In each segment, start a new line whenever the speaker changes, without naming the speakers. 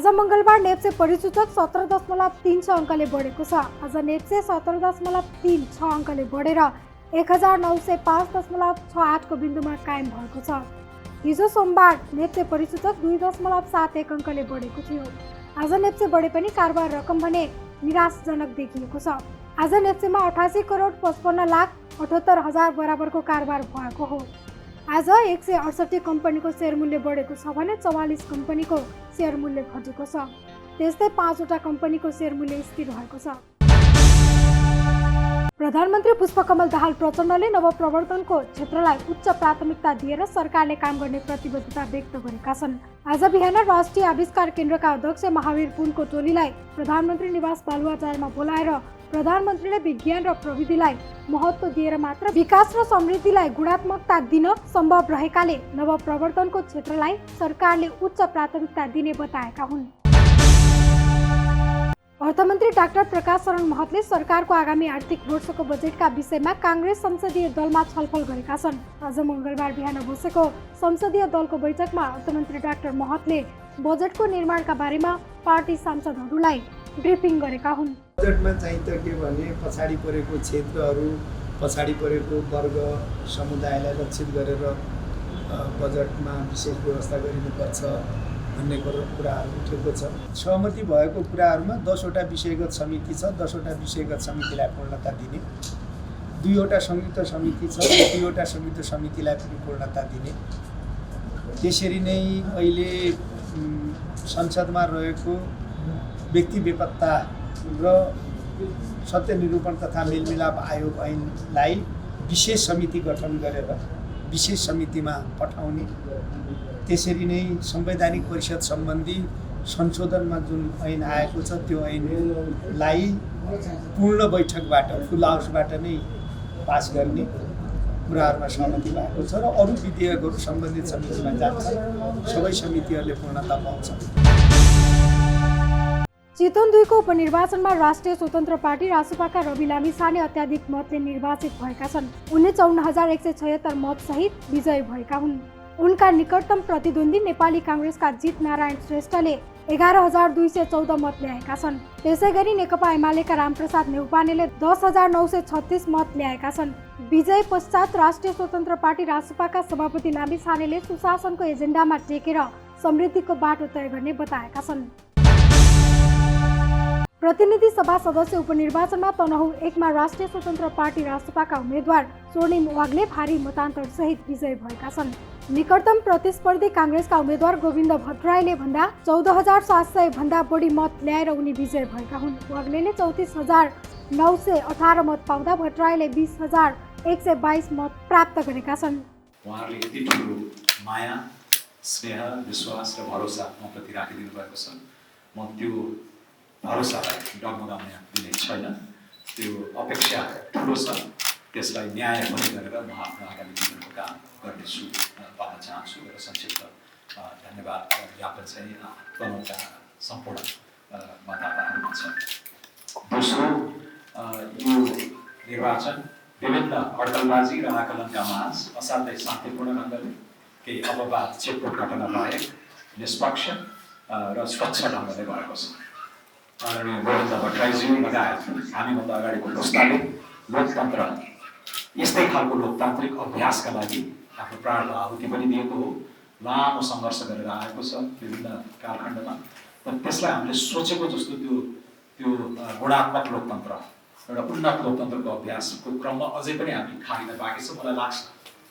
आज मंगलबार नेप्से परिसूचक 17.36 अङ्कले बढेको छ। आज नेप्से 17.36 अङ्कले बढेर 1905.68 को बिन्दुमा कायम भएको छ। हिजो सोमबार नेप्से परिसूचक 2.71 अङ्कले बढेको थियो। आज नेप्से बढे पनि कारोबार रकम भने निराशजनक देखिएको छ। आज नेप्सेमा 88,55,78,000 बराबरको कारोबार भएको हो। आज 168 कम्पनीको शेयर मूल्य बढेको छ भने 44 कम्पनीको शेयर मूल्य घटेको छ। त्यस्तै 5 वटा कम्पनीको शेयर मूल्य स्थिर भएको छ। प्रधानमन्त्री पुष्पकमल दाहाल प्रचण्डले नवप्रवर्तनको क्षेत्रलाई उच्च प्राथमिकता दिएर सरकारले काम गर्ने प्रतिबद्धता व्यक्त गरेका छन्। आज बिहान राष्ट्रिय आविष्कार केन्द्रका अध्यक्ष महावीर पुनको टोलीलाई प्रधानमन्त्री निवास बालुवाटारमा बोलाएर प्रधानमन्त्रीले विज्ञान र प्रविधिलाई महत्त्व दिएर मात्र विकास र समृद्धिलाई गुणात्मकता दिन सम्भव रहेकाले नवप्रवर्तनको क्षेत्रलाई सरकारले उच्च प्राथमिकता दिने बताएका हुन्। अर्थमन्त्री डाक्टर प्रकाश शरण महतले सरकारको आगामी आर्थिक वर्षको बजेटका विषयमा कांग्रेस संसदीय दलमा छलफल गरेका छन्। आज मंगलबार बिहान बसेको संसदीय दलको बैठकमा अर्थमन्त्री डाक्टर महतले बजेटको निर्माणका बारेमा पार्टी सांसदहरूलाई ब्रिफिङ गरेका हुन्।
बजेटमा चाहिँ त के भने पछाडी परेको क्षेत्रहरू, पछाडी परेको वर्ग समुदायलाई लक्षित गरेर बजेटमा विशेष व्यवस्था गरिनुपर्छ भन्ने कुराहरू उठेको छ। सहमति भएको कुराहरूमा 10 वटा विषयगत समिति छ। 10 वटा विषयगत समितिलाई पूर्णता दिने, 2 वटा संयुक्त समिति छ, 2 वटा संयुक्त समितिलाई पनि पूर्णता दिने। त्यसरी नै अहिले संसदमा रहेको व्यक्ति बेपत्ता र सत्य निरूपण तथा मेलमिलाप आयोग ऐनलाई विशेष समिति गठन गरेर विशेष समितिमा पठाउने। त्यसरी नै संवैधानिक परिषद सम्बन्धी संशोधनमा जुन ऐन आएको छ त्यो ऐनलाई पूर्ण बैठकबाट फुल हाउसबाट नै पास गर्ने कुराहरूमा सहमति भएको छ र अरू विधेयकहरू सम्बन्धित समितिमा जान्छ। सबै समितिहरूले पूर्णता पाउँछन्।
चितवन 2 को उपनिर्वाचनमा राष्ट्रिय स्वतन्त्र पार्टी रासपाका रवि लामिछाने अत्याधिक मतले निर्वाचित भएका छन्। उनले 54,176 मत सहित विजयी भएका हुन्। उनका निकटतम प्रतिद्वन्दी नेपाली कांग्रेसका जित नारायण श्रेष्ठले 11,214 मत ल्याएका छन्। त्यसैगरी नेकपा एमालेका रामप्रसाद नेउपानेले 10,936 मत ल्याएका छन्। विजय पश्चात राष्ट्रिय स्वतन्त्र पार्टी रासपाका सभापति लामिछानेले सुशासनको एजेन्डामा टेकेर समृद्धिको बाटो तय गर्ने बताएका छन्। प्रतिनिधि सभा सदस्य उपनिर्वाचनमा तनहुँ 1 मा राष्ट्रिय स्वतन्त्र पार्टी रासपाका उम्मेद्वार स्वर्णिम वाग्ले भारी मतान्तर सहित विजयी भएका छन्। निकटतम प्रतिस्पर्धी कांग्रेसका उम्मेद्वार गोविन्द भट्टराईले भन्दा 14,700 भन्दा बढी मत ल्याएर उनी विजयी भएका हुन्। वाग्लेले 34,918 मत पाउँदा भट्टराईले 20,122 मत प्राप्त गरेका छन्।
उहाँहरूले यति ठुलो माया, स्नेह, विश्वास र भरोसा मप्रति राखिदिनु भएको छ। म त्यो भरोसालाई डगमगाउने दिने छैन। त्यो अपेक्षा ठुलो छ। त्यसलाई न्याय पनि गरेर म आफ्नो आगामी दिनको काम गर्नेछु भन्न चाहन्छु। र संक्षिप्त धन्यवाद ज्ञापन चाहिँ तनहुँका सम्पूर्ण मतदाताहरूमा छ। दोस्रो, यो निर्वाचन विभिन्न अड्कलबाजी र आकलनका माझ असाध्यै शान्तिपूर्ण ढङ्गले केही अपवाद चेतपुट घटना बाहेक निष्पक्ष र स्वच्छ ढङ्गले भएको छ। आदरणीय गोविन्द भट्टराईज्यू लगायत हामीभन्दा अगाडिको पुस्ताले लोकतन्त्र यस्तै खालको लोकतान्त्रिक अभ्यासका लागि आफ्नो प्राणको आहुति पनि दिएको हो। लामो सङ्घर्ष गरेर आएको छ विभिन्न कालखण्डमा। तर त्यसलाई हामीले सोचेको जस्तो त्यो गुणात्मक लोकतन्त्र, एउटा उन्नत लोकतन्त्रको अभ्यासको क्रममा अझै पनि हामी खारिन बाँकी छ। मलाई लाग्छ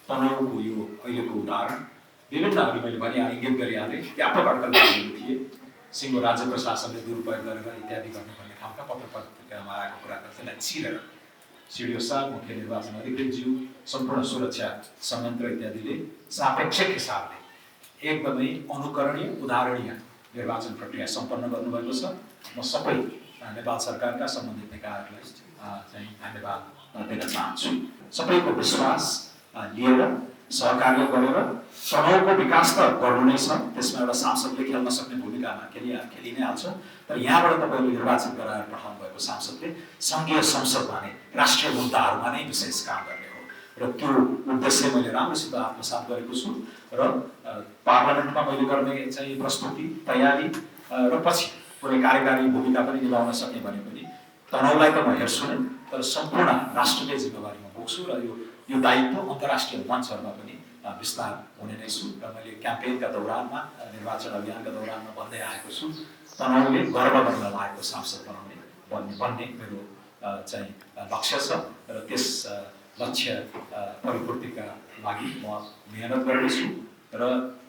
तनहुँको यो अहिलेको उदाहरण विभिन्नहरू मैले भने इङ्गित गरिहालेँ व्यापक अड्कलबाजीहरू थिए। सिङ्गो राज्य प्रशासनले दुरुपयोग गरेर इत्यादि गर्ने भन्ने खालका पत्र पत्रिकामा आएको कुराहरू त्यसलाई चिरेर सिडिओ साहब, मुख्य निर्वाचन अधिकृतज्यू, सम्पूर्ण सुरक्षा संयन्त्र इत्यादिले सापेक्षिक हिसाबले एकदमै अनुकरणीय उदाहरणीय निर्वाचन प्रक्रिया सम्पन्न गर्नुभएको छ। म सबै नेपाल सरकारका सम्बन्धित निकायहरूलाई चाहिँ धन्यवाद दिन चाहन्छु। सबैको विश्वास लिएर सहकार्य गरेर तनहुँको विकास त गर्नु नै छ। त्यसमा एउटा सांसदले खेल्न सक्ने भूमिका खेलि नै हाल्छ। तर यहाँबाट तपाईँले निर्वाचन गराएर पठाउनु भएको सांसदले सङ्घीय संसदमा नै राष्ट्रिय मुद्दाहरूमा नै विशेष काम गर्ने हो र त्यो उद्देश्य मैले राम्रोसित आत्मसात गरेको छु। र पार्लियामेन्टमा मैले गर्ने चाहिँ प्रस्तुति, तयारी र पछि कुनै कार्यकारी भूमिका पनि निभाउन सक्ने भने पनि तनाउलाई त म हेर्छु नै, तर सम्पूर्ण राष्ट्रले जिम्मेवारी म बोक्छु र यो दायित्व अन्तर्राष्ट्रिय मञ्चहरूमा पनि विस्तार हुने नै छु। र मैले क्याम्पेनका दौरानमा, निर्वाचन अभियानका दौरानमा भन्दै आएको छु, तनाउले गर्व गर्न लागेको सांसद बनाउने भन्ने मेरो चाहिँ लक्ष्य छ र त्यस लक्ष्य परिपूर्तिका लागि म मेहनत गर्नेछु। र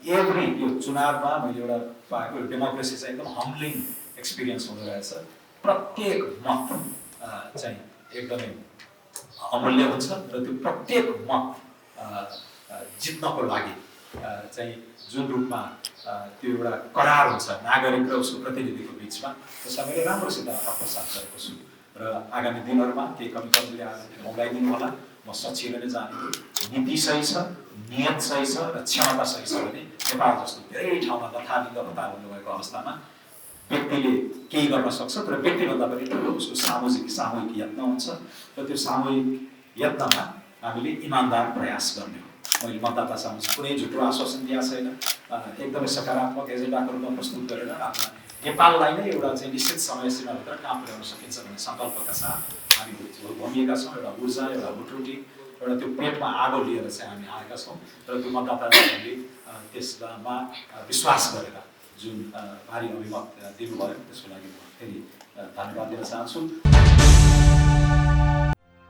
एभ्री यो चुनावमा मैले एउटा पाएको डेमोक्रेसी चाहिँ एकदम हम्बलिङ एक्सपिरियन्स हुँदो रहेछ। प्रत्येक मत चाहिँ एकदमै अमूल्य हुन्छ र त्यो प्रत्येक मत जित्नको लागि चाहिँ जुन रूपमा त्यो एउटा करार हुन्छ नागरिक र उसको प्रतिनिधिको बिचमा, त्यसलाई मैले राम्रोसित आत्मसात गरेको छु। र आगामी दिनहरूमा केही कमी कमजोरी आएर मौलाइदिनु होला, म सचिएर नै जाने। नीति सही छ, नियत सही छ र क्षमता सही छ भने नेपाल जस्तो धेरै ठाउँमा लथालिङ्ग हतार हुनुभएको अवस्थामा व्यक्तिले केही गर्न सक्छ, तर व्यक्तिभन्दा पनि ठुलो उसको सामूहिक यत्न हुन्छ र त्यो सामूहिक यत्नमा हामीले इमान्दार प्रयास गर्ने हो। मैले मतदाता सामु कुनै झुटो आश्वासन दिएको छैन, एकदमै सकारात्मक एजेन्डाको रूपमा प्रस्तुत गरेर आफ्ना नेपाललाई नै एउटा चाहिँ निश्चित समय सीमाभित्र कहाँ पुर्याउन सकिन्छ भन्ने सङ्कल्पका साथ हामी भूमिएका छौँ। एउटा ऊर्जा, एउटा हुटुटी, एउटा त्यो पेटमा आगो लिएर चाहिँ हामी आएका छौँ र त्यो मतदाताहरूले त्यसमा विश्वास गरेर जुन भारी अभिमत दिनुभयो त्यसको लागि म फेरि धन्यवाद दिन चाहन्छु।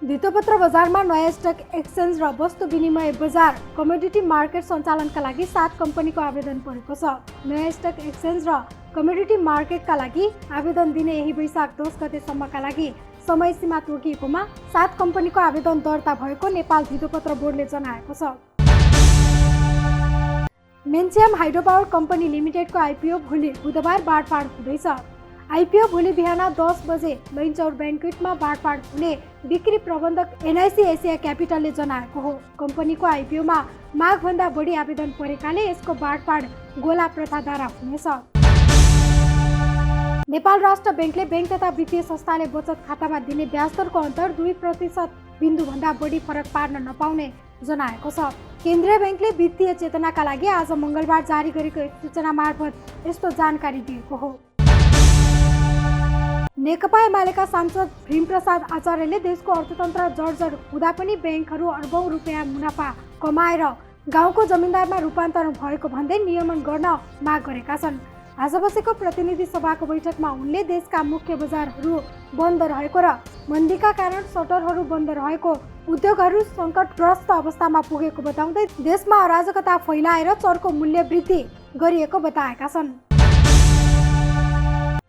धितोपत्र बजारमा नयाँ स्टक एक्सचेन्ज र वस्तु विनिमय बजार कमोडिटी मार्केट सञ्चालनका लागि 7 कम्पनीको आवेदन परेको छ। नयाँ स्टक एक्सचेन्ज र कमोडिटी मार्केटका लागि आवेदन दिने यही वैशाख 10 गतेसम्मका लागि समय सीमा तोकिएकोमा 7 कम्पनीको आवेदन दर्ता भएको नेपाल धितोपत्र बोर्डले जनाएको छ। मेन्सियम हाइड्रोपावर कम्पनी लिमिटेडको आइपिओ भोलि बुधबार बाँडफाँड हुँदैछ। आइपिओ भोलि बिहान 10 बजे लैनचौर ब्याङ्क्वेटमा बाँडफाँड हुने बिक्री प्रबन्धक एनआइसी एसिया क्यापिटलले जनाएको हो। कम्पनीको आइपिओमा मागभन्दा बढी आवेदन परेकाले यसको बाँडफाँड गोला प्रथाद्वारा हुनेछ। नेपाल राष्ट्र ब्याङ्कले ब्याङ्क तथा वित्तीय संस्थाले बचत खातामा दिने ब्याज दरको अन्तर 2% बिन्दुभन्दा बढी फरक पार्न नपाउने जनाएको छ। केन्द्रीय ब्याङ्कले वित्तीय चेतनाका लागि आज मङ्गलबार जारी गरेको एक सूचना मार्फत यस्तो जानकारी दिएको हो। नेकपा एमालेका सांसद भीमप्रसाद आचार्यले देशको अर्थतन्त्र जर्जर हुँदा पनि ब्याङ्कहरू अर्बौं रुपियाँ मुनाफा कमाएर गाउँको जमिनदारमा रूपान्तरण भएको भन्दै नियमन गर्न माग गरेका छन्। आज बसेको प्रतिनिधि सभाको बैठकमा उनले देशका मुख्य बजारहरू बन्द रहेको र मन्दीका कारण सटरहरू बन्द रहेको, उद्योगहरू सङ्कटग्रस्त अवस्थामा पुगेको बताउँदै देशमा अराजकता फैलाएर चर्को मूल्य वृद्धि गरिएको बताएका छन्।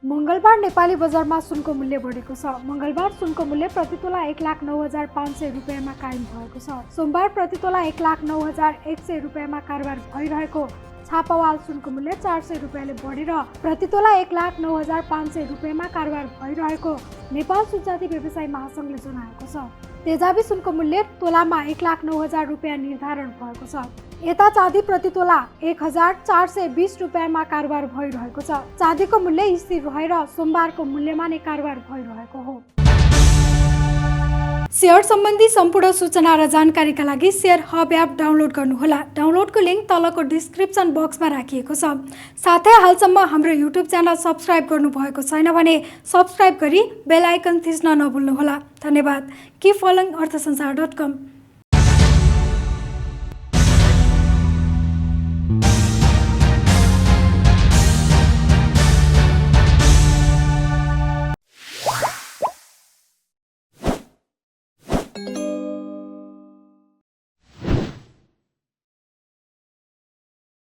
मङ्गलबार नेपाली बजारमा सुनको मूल्य बढेको छ। मङ्गलबार सुनको मूल्य प्रतितोला 1,09,500 रुपियाँमा कायम भएको छ। सोमबार प्रतितोला 1,09,100 रुपियाँमा कारोबार भइरहेको छापावाल सुनको मूल्य 400 रुपियाँले बढेर प्रतितोला 1,09,500 रुपियाँमा कारोबार भइरहेको नेपाल सुनचाँदी व्यवसायी महासङ्घले जनाएको छ। तेजाबी सुनको मूल्य तोलामा 1,09,000 रुपियाँ निर्धारण भएको छ। यता चाँदी प्रतितोला 1,420 रुपियाँमा कारोबार भइरहेको छ। चाँदीको मूल्य स्थिर रहेर सोमबारको मूल्यमा नै कारोबार भइरहेको हो। शेयर सम्बन्धी सम्पूर्ण सूचना र जानकारीका लागि शेयर हब एप डाउनलोड गर्नुहोला। डाउनलोडको लिङ्क तलको डिस्क्रिप्सन बक्समा राखिएको छ। साथै हालसम्म हाम्रो युट्युब च्यानल सब्स्क्राइब गर्नुभएको छैन भने सब्स्क्राइब गरी बेल आइकन थिच्न नभुल्नुहोला। धन्यवाद। Keep following अर्थसंसार.com।